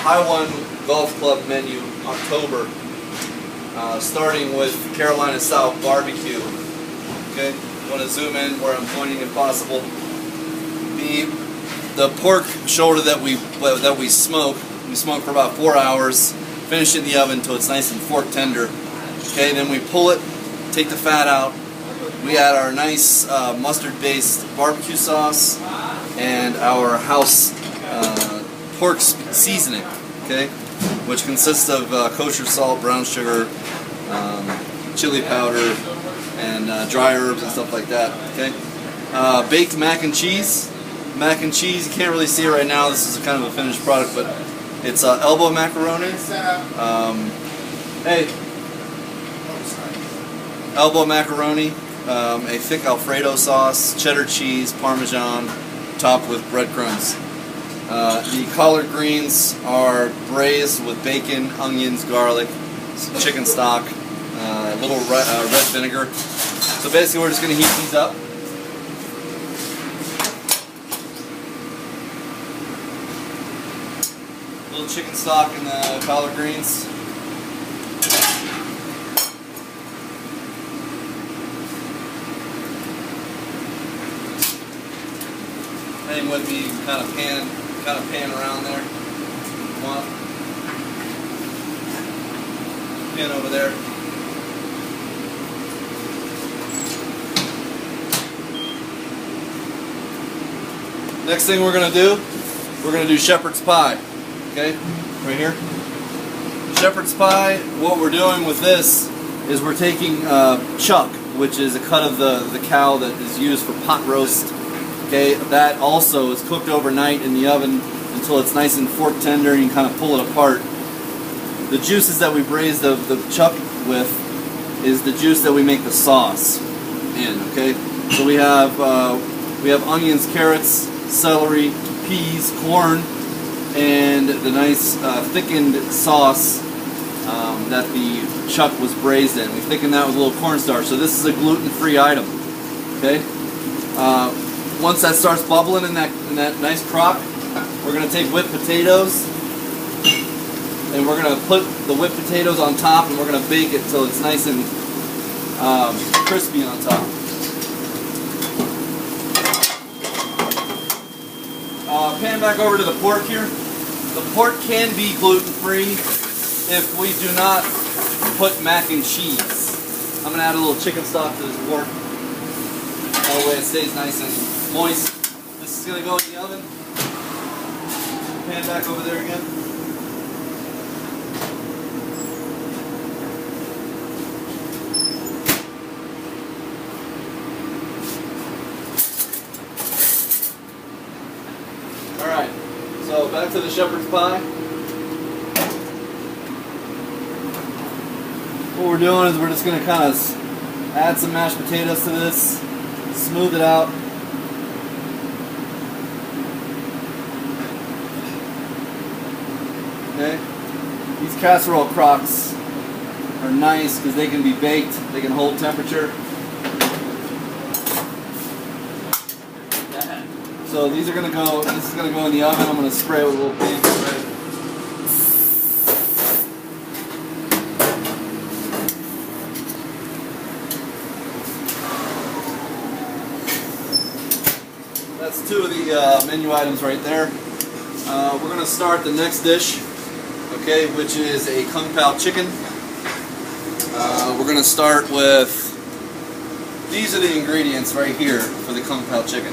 Hiwan Golf Club menu, October, starting with Carolina South barbecue. Okay, want to zoom in where I'm pointing if possible. The pork shoulder that we smoke for about 4 hours, finish it in the oven until it's nice and fork tender. Okay, then we pull it, take the fat out. We add our nice mustard-based barbecue sauce and our house pork seasoning, okay, which consists of kosher salt, brown sugar, chili powder, and dry herbs and stuff like that. Okay, baked mac and cheese. Mac and cheese, you can't really see it right now. This is kind of a finished product, but it's elbow macaroni. Elbow macaroni, a thick Alfredo sauce, cheddar cheese, Parmesan, topped with breadcrumbs. The collard greens are braised with bacon, onions, garlic, some chicken stock, a little red vinegar. So basically we're just going to heat these up. A little chicken stock in the collard greens. Hang with me, kind of pan around there. One. Pan over there. Next thing we're going to do shepherd's pie. Okay, right here. Shepherd's pie, what we're doing with this is we're taking chuck, which is a cut of the cow that is used for pot roast. Okay, that also is cooked overnight in the oven until it's nice and fork tender and you kind of pull it apart. The juices that we braise the chuck with is the juice that we make the sauce in. Okay, so we have onions, carrots, celery, peas, corn, and the nice thickened sauce that the chuck was braised in. We thicken that with a little cornstarch. So this is a gluten-free item. Okay. Once that starts bubbling in that nice crock, we're going to take whipped potatoes and we're going to put the whipped potatoes on top and we're going to bake it till it's nice and crispy on top. Pan back over to the pork here. The pork can be gluten-free if we do not put mac and cheese. I'm going to add a little chicken stock to this pork. That way it stays nice and moist. This is going to go in the oven. Pan back over there again. Alright, so back to the shepherd's pie. What we're doing is we're just going to kind of add some mashed potatoes to this, smooth it out. Okay, these casserole crocks are nice because they can be baked, they can hold temperature. So these are going to go, this is going to go in the oven. I'm going to spray it with a little paint spray. That's two of the menu items right there. We're going to start the next dish, okay, which is a Kung Pao chicken. We're going to start with, these are the ingredients right here for the Kung Pao chicken.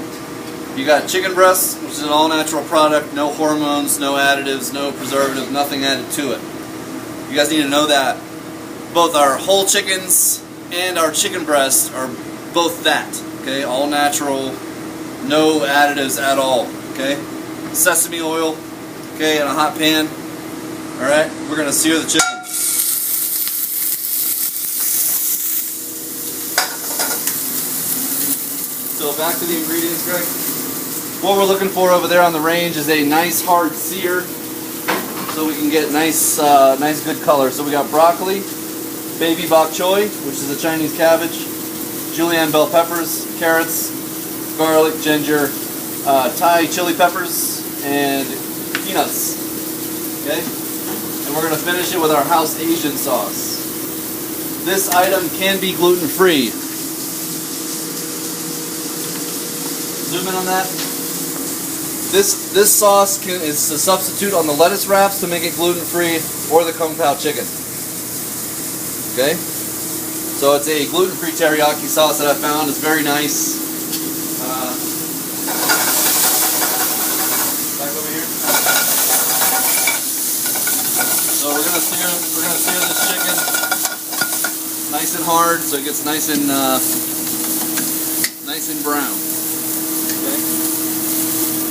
You got chicken breast, which is an all-natural product, no hormones, no additives, no preservatives, nothing added to it. You guys need to know that. Both our whole chickens and our chicken breasts are both that, okay, all natural, no additives at all, okay. Sesame oil, okay, in a hot pan. Alright, we're going to sear the chicken. So back to the ingredients, Greg. What we're looking for over there on the range is a nice hard sear so we can get nice good color. So we got broccoli, baby bok choy, which is a Chinese cabbage, julienne bell peppers, carrots, garlic, ginger, Thai chili peppers, and peanuts. Okay? And we're going to finish it with our house Asian sauce. This item can be gluten-free. Zoom in on that. This sauce is a substitute on the lettuce wraps to make it gluten-free, or the Kung Pao chicken. Okay? So it's a gluten-free teriyaki sauce that I found. It's very nice. Back over here. So we're gonna sear this chicken nice and hard, so it gets nice and brown. Okay.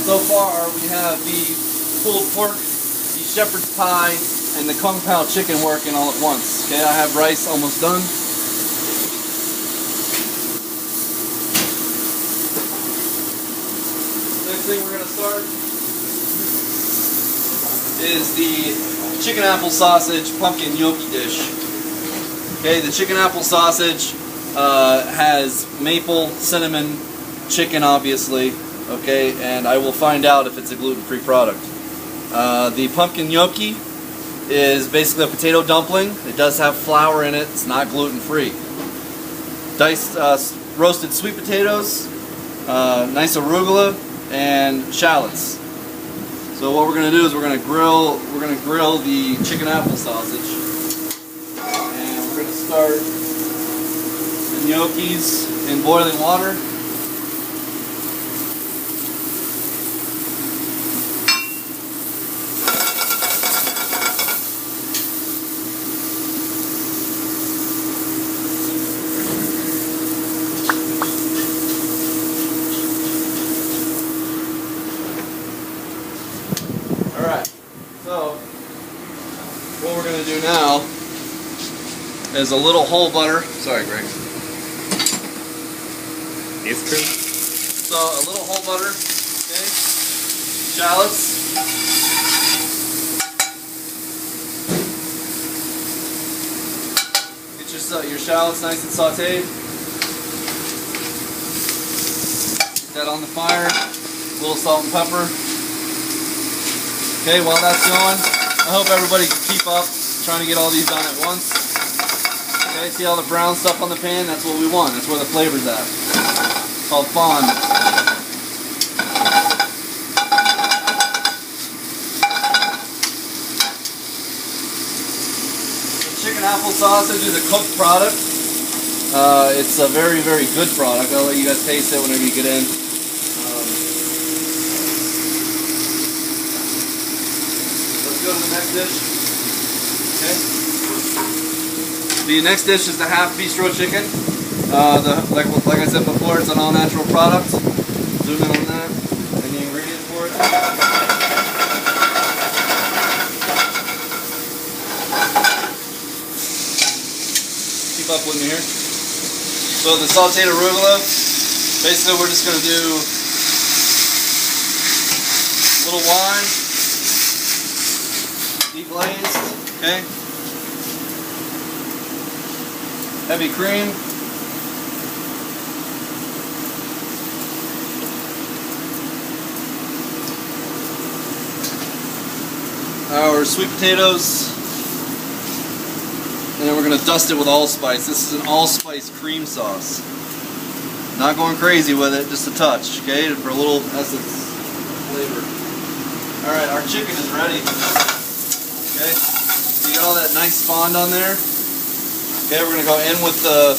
So far we have the pulled pork, the shepherd's pie, and the Kung Pao chicken working all at once. Okay, I have rice almost done. Next thing we're going to start is the chicken apple sausage pumpkin gnocchi dish. Okay, the chicken apple sausage has maple, cinnamon, chicken obviously, okay, and I will find out if it's a gluten-free product. The pumpkin gnocchi is basically a potato dumpling. It does have flour in it. It's not gluten-free. Diced roasted sweet potatoes, nice arugula, and shallots. So what we're going to do is we're going to grill the chicken apple sausage, and we're going to start the gnocchis in boiling water. Alright, so what we're going to do now is a little whole butter. Sorry, Greg. It's true. So a little whole butter, okay? Shallots. Get your shallots nice and sauteed. Get that on the fire. A little salt and pepper. Okay, while that's going, I hope everybody can keep up trying to get all these done at once. Okay, see all the brown stuff on the pan? That's what we want. That's where the flavor's at. It's called fond. The chicken apple sausage is a cooked product. It's a very, very good product. I'll let you guys taste it whenever you get in. Go to the next dish. Okay. The next dish is the half bistro chicken. Like I said before, it's an all-natural product. Zoom in on that. And the ingredients for it. Keep up with me here. So the sauteed arugula. Basically, we're just going to do a little wine. Deglazed, okay. Heavy cream. Our sweet potatoes. And then we're going to dust it with allspice. This is an allspice cream sauce. Not going crazy with it, just a touch, okay, for a little essence flavor. Alright, our chicken is ready. Okay, so you got all that nice fond on there. Okay, we're going to go in with the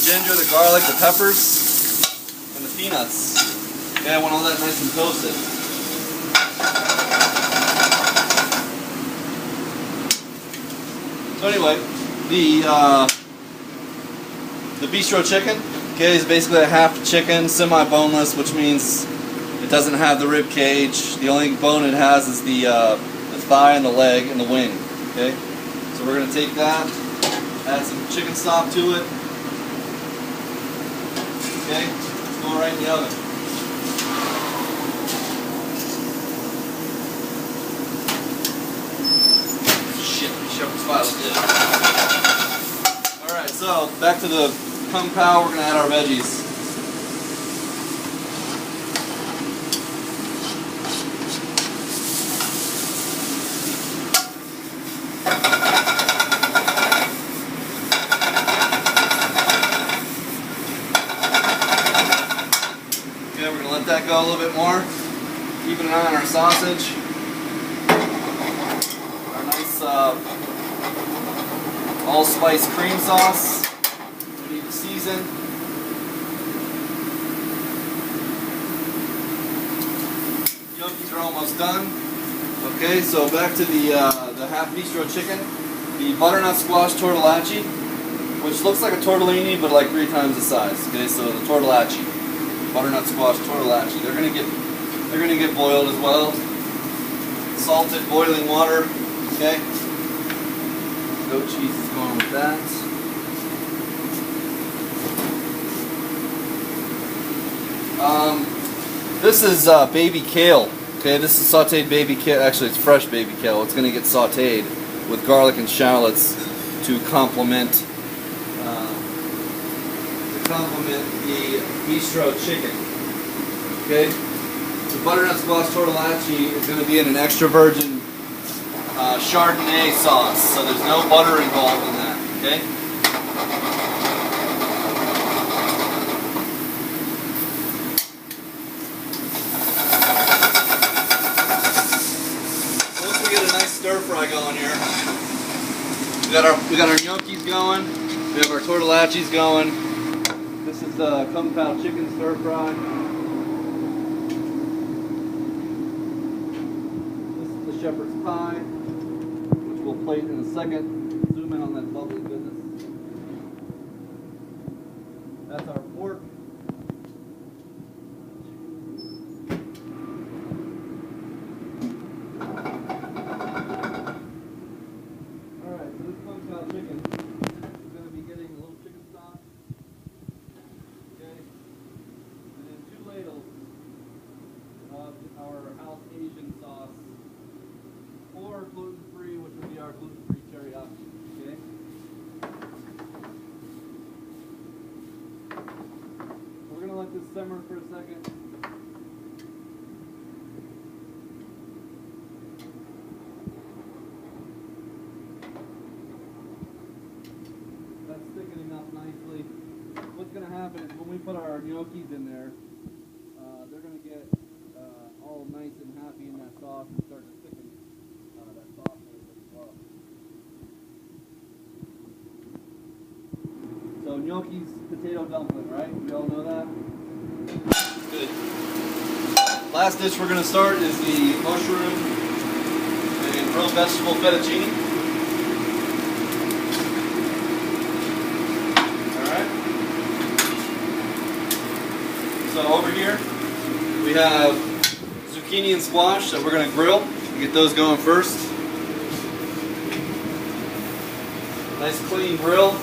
ginger, the garlic, the peppers, and the peanuts. Okay, I want all that nice and toasted. So anyway, the bistro chicken, okay, is basically a half chicken, semi-boneless, which means it doesn't have the rib cage. The only bone it has is the thigh and the leg and the wing. Okay, so we're going to take that, add some chicken stock to it. Okay, let's go right in the oven. Shit, shepherd's pie looks good. Alright, so back to the Kung Pao, we're going to add our veggies. that go a little bit more. Keeping an eye on our sausage. Our nice allspice cream sauce. We need to season. Gnocchis are almost done. Okay, so back to the half bistro chicken. The butternut squash tortellacci, which looks like a tortellini but like 3 times the size. Okay, so the tortellacci, butternut squash tortellacci. They're gonna get boiled as well. Salted boiling water. Okay. Goat cheese is going with that. This is baby kale. Okay, this is sauteed baby kale. Actually, it's fresh baby kale. It's going to get sauteed with garlic and shallots to complement the bistro chicken. Okay, the butternut squash tortellacci is going to be in an extra virgin Chardonnay sauce, so there's no butter involved in that. Okay. Stir fry going here. We got our gnocchis going. We have our tortellaccis going. This is the kung pao chicken stir fry. This is the shepherd's pie, which we'll plate in a second. Zoom in on that lovely goodness. That's our pork. Chicken is going to be getting a little chicken stock, okay, and then 2 ladles of our house Asian sauce, or gluten-free, which would be our gluten-free teriyaki, okay. We're going to let this simmer for a second. Thickening up nicely. What's going to happen is when we put our gnocchis in there, they're going to get all nice and happy in that sauce and start to thicken that sauce a little bit as well. So gnocchis, potato dumpling, right? We all know that? Good. Last dish we're going to start is the mushroom and grilled vegetable fettuccine. So over here, we have zucchini and squash that we're going to grill. Get those going first. Nice clean grill.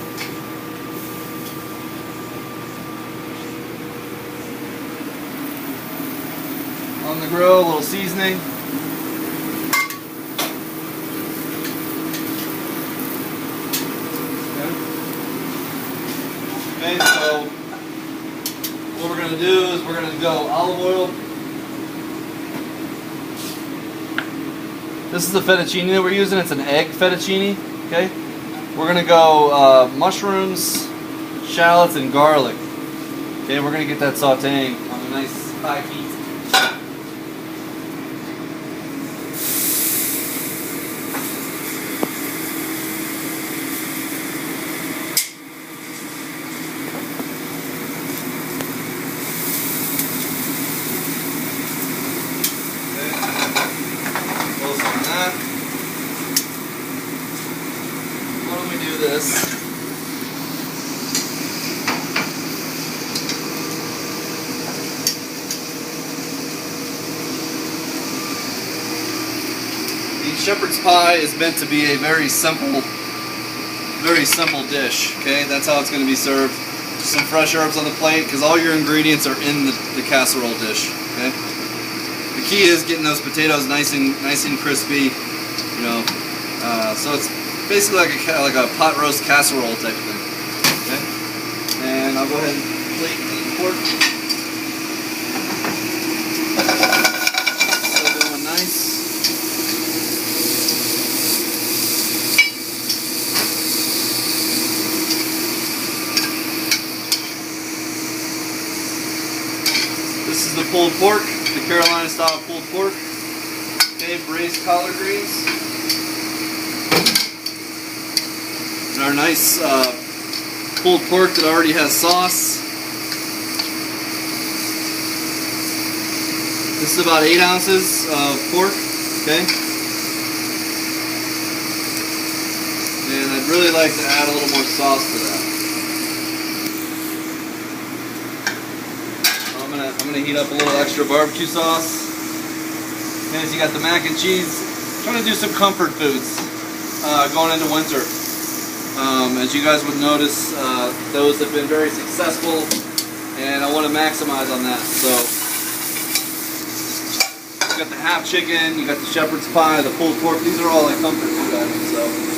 On the grill, a little seasoning. Okay, so what we're going to do is we're going to go olive oil. This is the fettuccine that we're using. It's an egg fettuccine. Okay, we're going to go mushrooms, shallots, and garlic. Okay, we're going to get that sauteing on a nice high heat. Why don't we do this? The shepherd's pie is meant to be a very simple dish. Okay, that's how it's going to be served. Just some fresh herbs on the plate because all your ingredients are in the casserole dish. Okay. The key is getting those potatoes nice and crispy, you know. So it's basically like a pot roast casserole type of thing. Okay, and I'll go ahead and plate the pork. Still going nice. This is the pulled pork, the Carolina style pulled pork. Okay, braised collard greens. And our nice pulled pork that already has sauce. This is about 8 ounces of pork, okay? And I'd really like to add a little more sauce to that. I'm gonna heat up a little extra barbecue sauce. And you got the mac and cheese. I'm trying to do some comfort foods going into winter. As you guys would notice, those have been very successful, and I want to maximize on that. So you got the half chicken, you got the shepherd's pie, the pulled pork. These are all like comfort food items. So.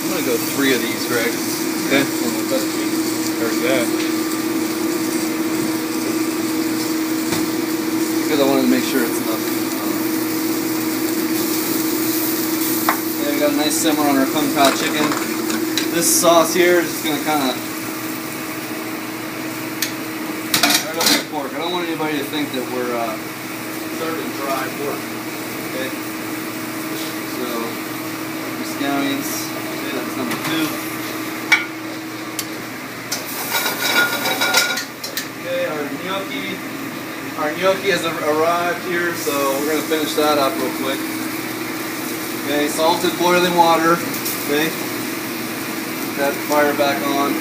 I'm gonna go 3 of these, Greg. Okay. There's that. Because I wanted to make sure it's enough. Yeah, we got a nice simmer on our kung pao chicken. This sauce here is just gonna kind of right over the pork. I don't want anybody to think that we're serving dry pork. Okay. So, scallions. That's number 2. Okay, our gnocchi. Our gnocchi has arrived here, so we're going to finish that up real quick. Okay, salted boiling water. Okay, put that fire back on.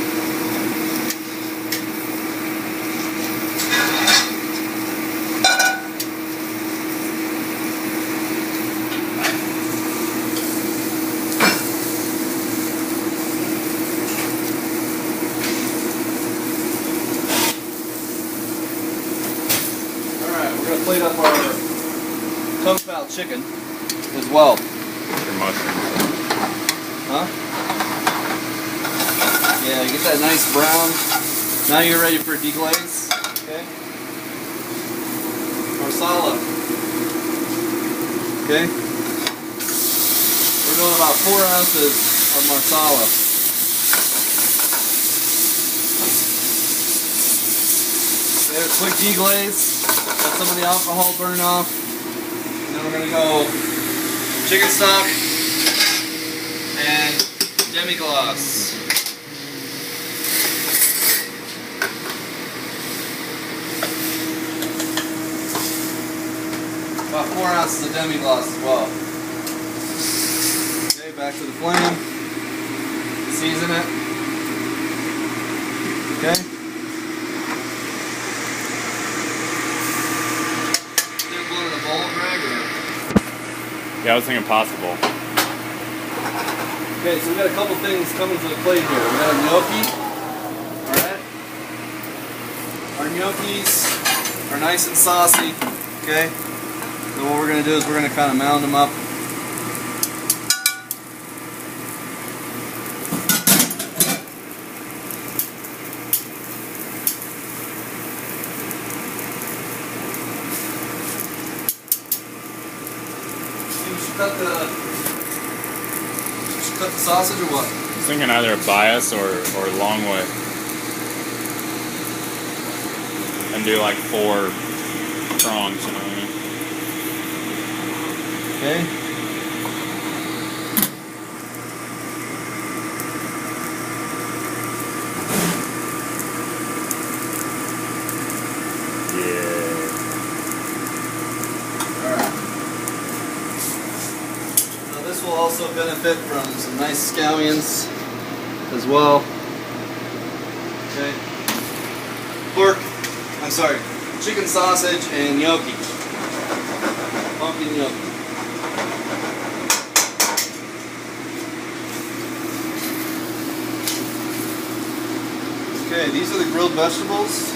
Plate up our kung pao chicken as well. Your mustard. Huh? Yeah, you get that nice brown. Now you're ready for deglaze. Okay. Marsala. Okay. We're doing about 4 ounces of marsala. Okay, a quick deglaze. Let some of the alcohol burn off. And then we're going to go chicken stock and demi-glace. About 4 ounces of demi-glace as well. Okay, back to the flame. Season it. Okay. Yeah, I was thinking possible. Okay, so we got a couple things coming to the plate here. We got a gnocchi. Alright. Our gnocchis are nice and saucy. Okay. So what we're going to do is we're going to kind of mound them up. Cut the sausage or what? I was thinking either a bias or long way. And do like 4 prongs, you know what I mean? Okay. This will also benefit from some nice scallions as well. Okay. Chicken sausage and gnocchi. Pumpkin gnocchi. Okay, these are the grilled vegetables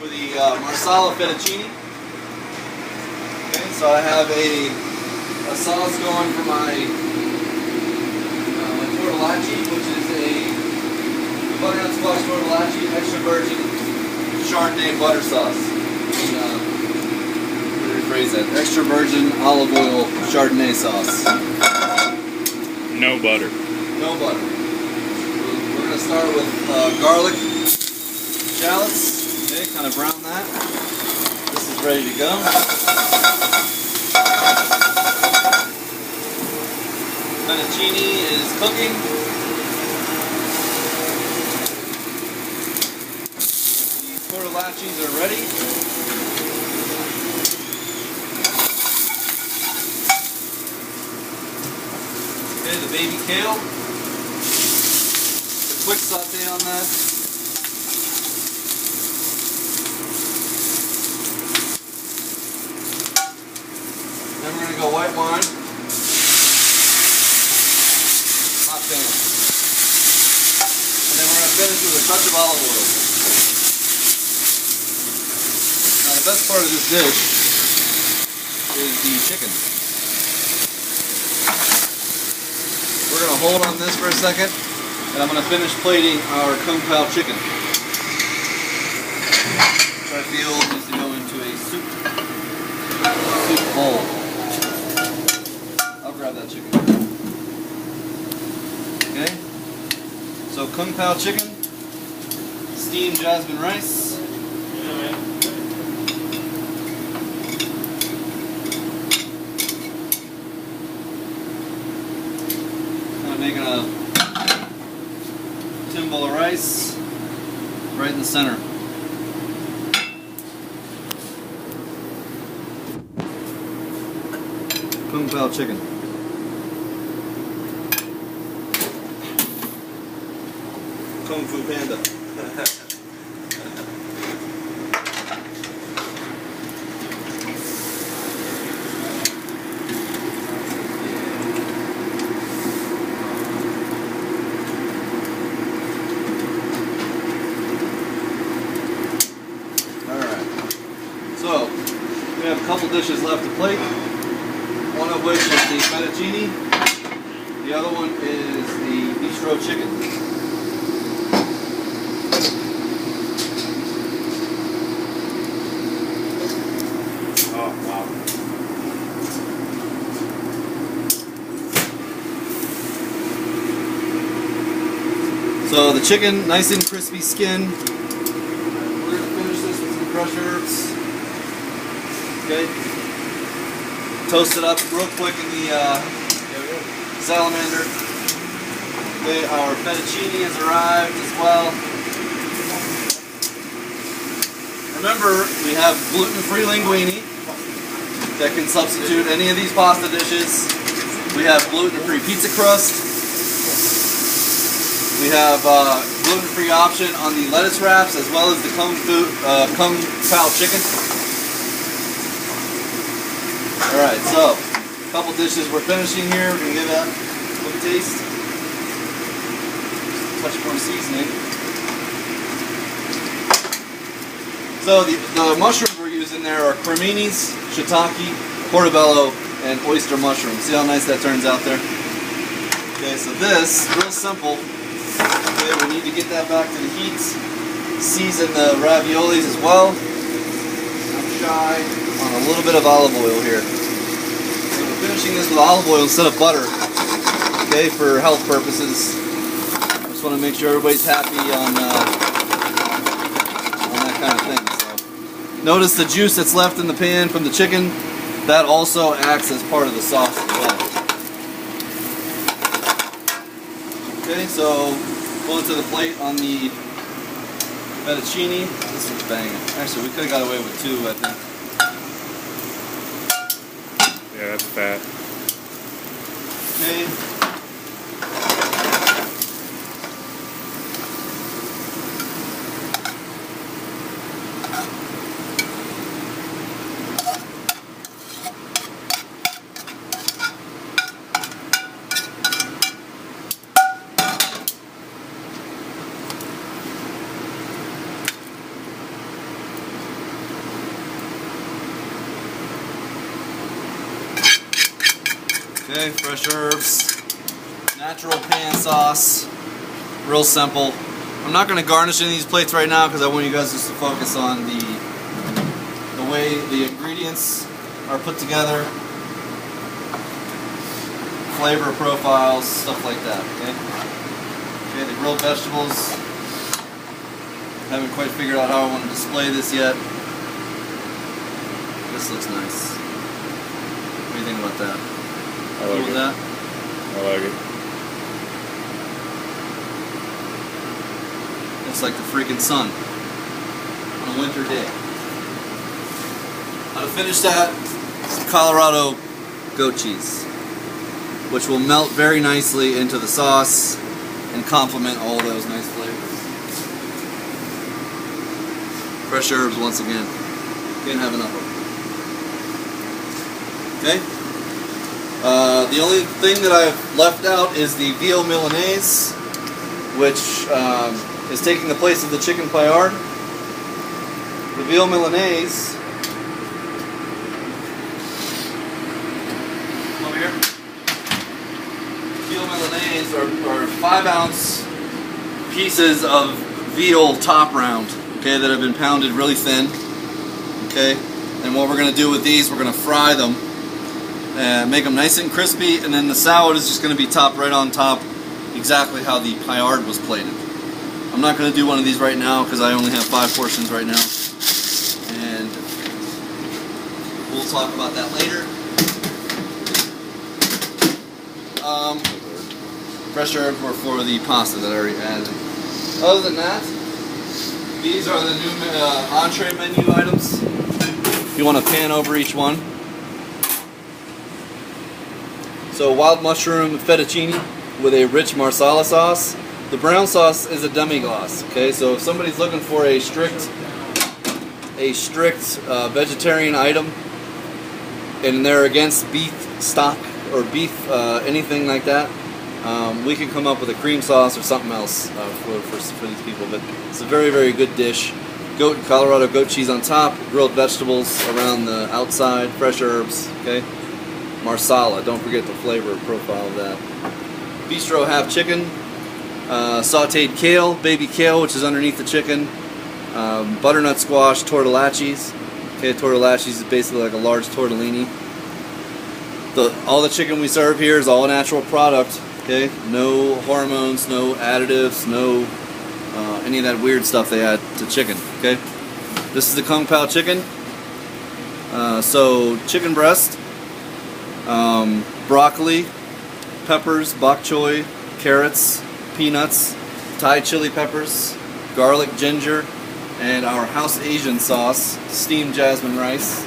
for the marsala fettuccine. Okay, so I have a sauce going for my tortellacci, which is a butternut squash tortellacci, extra virgin Chardonnay butter sauce. And, let me rephrase that: extra virgin olive oil Chardonnay sauce. No butter. No butter. We're going to start with garlic shallots. Okay, kind of brown that. This is ready to go. Fettuccine is cooking. The tortellaccis are ready. Okay, the baby kale. A quick saute on that. Then we're going to go white wine. Hot pan. And then we're going to finish with a touch of olive oil. Now the best part of this dish is the chicken. We're going to hold on this for a second, and I'm going to finish plating our Kung Pao chicken. Which I feel needs to go into a soup bowl. I'll grab that chicken. Okay. So Kung Pao chicken, steamed jasmine rice. Making a tin bowl of rice right in the center. Kung Pao chicken. Kung Fu Panda. So, we have a couple dishes left to plate, one of which is the fettuccine, the other one is the bistro chicken. Oh, wow. So the chicken, nice and crispy skin. We're going to finish this with some crushed herbs. Okay, toast it up real quick in the salamander. Okay, our fettuccine has arrived as well. Remember, we have gluten-free linguine that can substitute any of these pasta dishes. We have gluten-free pizza crust. We have gluten-free option on the lettuce wraps as well as the Kung Pao chicken. Alright, so a couple dishes we're finishing here. We're going to give that a quick taste. Just a touch more seasoning. So the mushrooms we're using there are creminis, shiitake, portobello, and oyster mushrooms. See how nice that turns out there? Okay, so this, real simple. Okay, we need to get that back to the heat. Season the raviolis as well. I'm shy on a little bit of olive oil here. So we're finishing this with olive oil instead of butter, okay, for health purposes. I just want to make sure everybody's happy on that kind of thing. So notice the juice that's left in the pan from the chicken, that also acts as part of the sauce as well. Okay, so going to the plate on the fettuccine. This is banging. Actually, we could have got away with two, I think. Yeah, that's fat. Okay. Okay, fresh herbs, natural pan sauce, real simple. I'm not going to garnish any of these plates right now because I want you guys just to focus on the way the ingredients are put together, flavor profiles, stuff like that. Okay. Okay, the grilled vegetables. Haven't quite figured out how I want to display this yet. This looks nice. What do you think about that? I like it. That? I like it. Looks like the freaking sun on a winter day. Now to finish that, some Colorado goat cheese, which will melt very nicely into the sauce and complement all those nice flavors. Fresh herbs once again. Can't have enough of them. Okay. The only thing that I've left out is the veal Milanese, which is taking the place of the chicken paillard. The veal Milanese. Over here. Veal Milanese are 5-ounce pieces of veal top round, okay, that have been pounded really thin. Okay, and what we're going to do with these, we're going to fry them and make them nice and crispy, and then the salad is just going to be topped right on top, exactly how the paillard was plated. I'm not going to do one of these right now because I only have 5 portions right now, and we'll talk about that later. Fresh herbs were for the pasta that I already added. Other than that, these are the new entree menu items. You want to pan over each one. So wild mushroom fettuccine with a rich marsala sauce. The brown sauce is a demi-glace. Okay, so if somebody's looking for a strict vegetarian item and they're against beef stock or beef anything like that, we can come up with a cream sauce or something else for these people. But it's a very, very good dish. Colorado goat cheese on top, grilled vegetables around the outside, fresh herbs. Okay. Marsala, don't forget the flavor profile of that. Bistro half chicken, sauteed kale, baby kale, which is underneath the chicken, butternut squash, tortellachis. Okay, tortellachis is basically like a large tortellini. All the chicken we serve here is all natural product. Okay, no hormones, no additives, no any of that weird stuff they add to chicken. Okay, this is the Kung Pao chicken. So chicken breast. Broccoli, peppers, bok choy, carrots, peanuts, Thai chili peppers, garlic, ginger, and our house Asian sauce, steamed jasmine rice.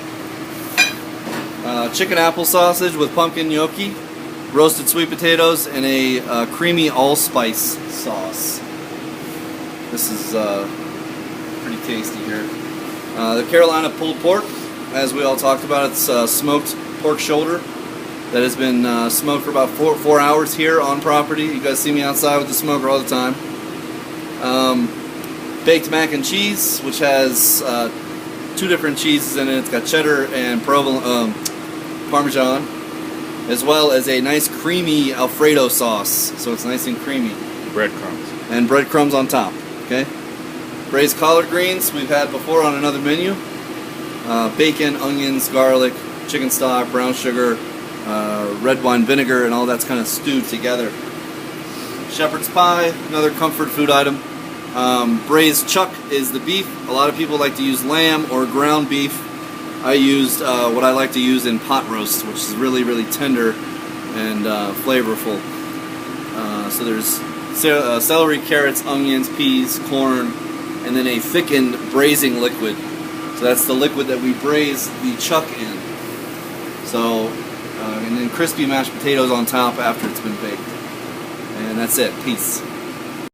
Chicken apple sausage with pumpkin gnocchi, roasted sweet potatoes, and a creamy allspice sauce. This is pretty tasty here. The Carolina pulled pork, as we all talked about, it's smoked pork shoulder that has been smoked for about 4 hours here on property. You guys see me outside with the smoker all the time. Baked mac and cheese, which has 2 different cheeses in it. It's got cheddar and Parmesan, as well as a nice creamy Alfredo sauce. So it's nice and creamy. Breadcrumbs. And breadcrumbs on top. Okay. Braised collard greens we've had before on another menu. Bacon, onions, garlic, chicken stock, brown sugar, red wine vinegar, and all that's kind of stewed together. Shepherd's pie, another comfort food item. Braised chuck is the beef. A lot of people like to use lamb or ground beef. I used what I like to use in pot roast, which is really, really tender and flavorful. So there's celery, carrots, onions, peas, corn, and then a thickened braising liquid. So that's the liquid that we braise the chuck in. So, and then crispy mashed potatoes on top after it's been baked. And that's it. Peace.